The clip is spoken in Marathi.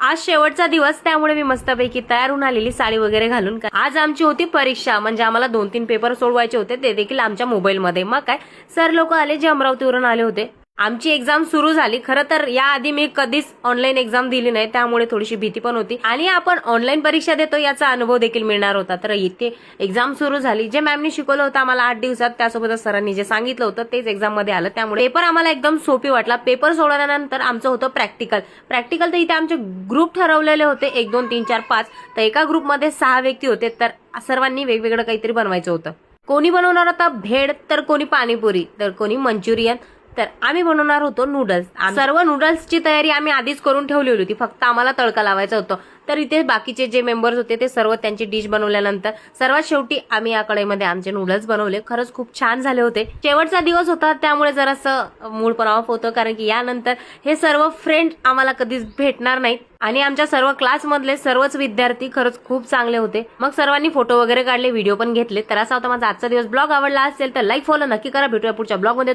आज शेवटचा दिवस, त्यामुळे मी मस्तपैकी तयार होऊन आलेली साडी वगैरे घालून. आज आमची होती परीक्षा, म्हणजे आम्हाला 2-3 पेपर सोडवायचे होते, ते देखील आमच्या मोबाईलमध्ये. मग काय, सर लोक आले जे अमरावतीवरून आले होते. आमची एक्झाम सुरू झाली. खरं तर याआधी मी कधीच ऑनलाईन एक्झाम दिली नाही, त्यामुळे थोडीशी भीती पण होती आणि आपण ऑनलाईन परीक्षा देतो याचा अनुभव देखील मिळणार होता. तर इथे एक्झाम सुरू झाली. जे मॅमनी शिकवलं होतं आम्हाला 8 दिवसात, त्यासोबतच सरांनी जे सांगितलं होतं तेच एक्झाम मध्ये आलं, त्यामुळे पेपर आम्हाला एकदम सोपी वाटला. पेपर सोडवल्यानंतर आमचं होतं प्रॅक्टिकल. तर इथे आमचे ग्रुप ठरवलेले होते, 1 2 3 4 5. तर एका ग्रुपमध्ये 6 व्यक्ती होते. तर सर्वांनी वेगवेगळं काहीतरी बनवायचं होतं. कोणी बनवणार होता भेळ, तर कोणी पाणीपुरी, तर कोणी मंचुरियन, तर आम्ही बनवणार होतो नूडल्स. सर्व नूडल्सची तयारी आम्ही आधीच करून ठेवली होती, फक्त आम्हाला तडका लावायचा होता. तर इथे बाकीचे जे मेंबर्स होते ते सर्व त्यांची डिश बनवल्यानंतर सर्वात शेवटी आम्ही या कढईमध्ये आमचे नूडल्स बनवले. खरंच खूप छान झाले होते. शेवटचा दिवस होता, त्यामुळे जरासं मूड पण ऑफ होतं, कारण की यानंतर हे सर्व फ्रेंड आम्हाला कधीच भेटणार नाहीत आणि आमच्या सर्व क्लासमधले सर्वच विद्यार्थी खरंच खूप चांगले होते. मग सर्वांनी फोटो वगैरे काढले, व्हिडिओ पण घेतले. तर असा होता माझा आजचा दिवस. ब्लॉग आवडला असेल तर लाईक फॉलो नक्की करा. भेटूया पुढच्या ब्लॉगमध्ये.